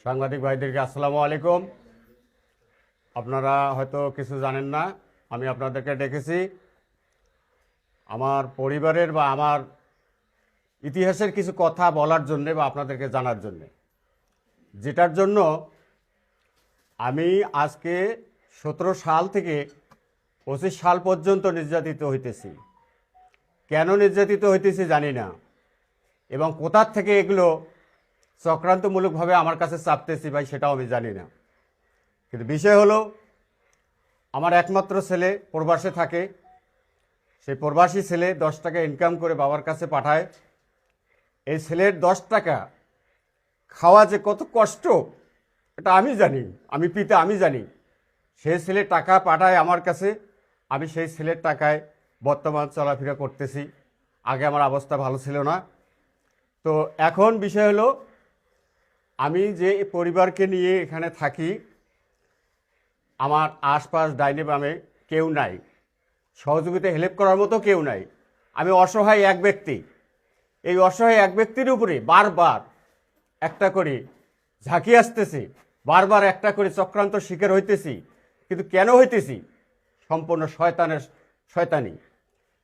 সাংবাদিক ভাইদেরকে আসসালামু আলাইকুম। আপনারা হয়তো কিছু জানেন না, আমি আপনাদেরকে ডেকেছি আমার পরিবারের বা আমার ইতিহাসের কিছু কথা বলার জন্য বা আপনাদেরকে জানার জন্য, যেটার জন্য আমি আজকে 17 সাল থেকে 25 সাল পর্যন্ত নির্যাতিত হইতেছি। কেন নির্যাতিত হইতেছি জানি না, এবং কোথার থেকে এগুলো চক্রান্তমূলকভাবে আমার কাছে চাপতেছি ভাই সেটাও আমি জানি না। কিন্তু বিষয় হলো, আমার একমাত্র ছেলে প্রবাসে থাকে। সেই প্রবাসী ছেলে 10 টাকা ইনকাম করে বাবার কাছে পাঠায়। এই ছেলের 10 টাকা খাওয়া যে কত কষ্ট এটা আমি জানি, আমি পিতা, আমি জানি। সেই ছেলে টাকা পাঠায় আমার কাছে, আমি সেই ছেলের টাকায় বর্তমান চলাফেরা করতেছি। আগে আমার অবস্থা ভালো ছিল না। তো এখন বিষয় হলো, আমি যে পরিবারকে নিয়ে এখানে থাকি, আমার আশপাশ ডাইনে বামে কেউ নাই, সহযোগিতা হেল্প করার মতো কেউ নাই। আমি অসহায় এক ব্যক্তি। এই অসহায় এক ব্যক্তির উপরে বারবার একটা করে ঝাঁকি আসতেছি, বারবার একটা করে চক্রান্ত শিকার হইতেছি। কিন্তু কেন হইতেছি? সম্পূর্ণ শয়তানি।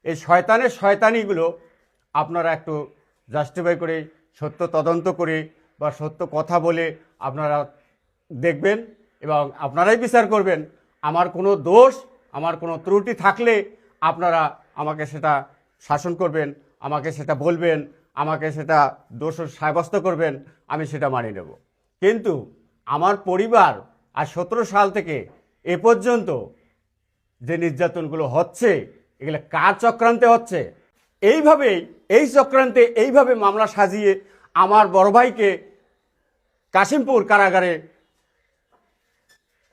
এই শয়তানিগুলো আপনারা একটু জাস্টিফাই করে, সত্য তদন্ত করে বা সত্য কথা বলে আপনারা দেখবেন এবং আপনারাই বিচার করবেন। আমার কোনো দোষ, আমার কোনো ত্রুটি থাকলে আপনারা আমাকে সেটা শাসন করবেন, আমাকে সেটা বলবেন, আমাকে সেটা দোষ সাব্যস্ত করবেন, আমি সেটা মানিয়ে নেব। কিন্তু আমার পরিবার আর 17 সাল থেকে এ পর্যন্ত যে নির্যাতনগুলো হচ্ছে, এগুলো কার চক্রান্তে হচ্ছে? এই চক্রান্তে এইভাবে মামলা সাজিয়ে আমার বড় ভাইকে কাশিমপুর কারাগারে,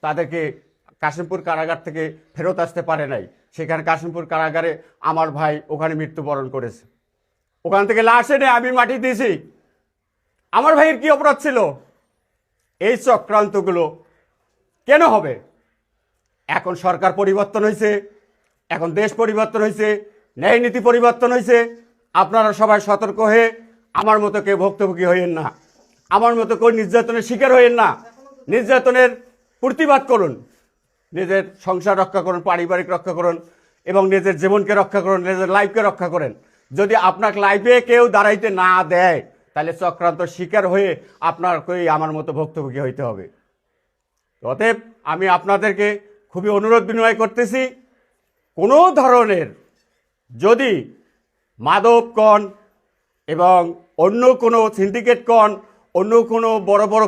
তাদেরকে কাশিমপুর কারাগার থেকে ফেরত আসতে পারে নাই। সেখানে কাশিমপুর কারাগারে আমার ভাই ওখানে মৃত্যুবরণ করেছে। ওখান থেকে লাশ এনে আমি মাটি দিয়েছি। আমার ভাইয়ের কি অপরাধ ছিল? এই চক্রান্তগুলো কেন হবে? এখন সরকার পরিবর্তন হয়েছে, এখন দেশ পরিবর্তন হয়েছে, ন্যায় নীতি পরিবর্তন হয়েছে। আপনারা সবাই সতর্ক হয়ে আমার মতো কেউ ভুক্তভোগী হইয়েন না, আমার মতো কেউ নির্যাতনের শিকার হইয়েন না। নির্যাতনের প্রতিবাদ করুন, নিজের সংসার রক্ষা করুন, পারিবারিক রক্ষা করুন এবং নিজের জীবনকে রক্ষা করুন, নিজের লাইফকে রক্ষা করেন। যদি আপনাকে লাইফে কেউ দাঁড়াইতে না দেয়, তাহলে চক্রান্ত শিকার হয়ে আপনাকেই আমার মতো ভুক্তভোগী হইতে হবে। অতএব আমি আপনাদেরকে খুবই অনুরোধ বিনয় করতেছি, কোনো ধরনের যদি মাদক কন এবং অন্য কোনো সিন্ডিকেট কন, অন্য কোনো বড় বড়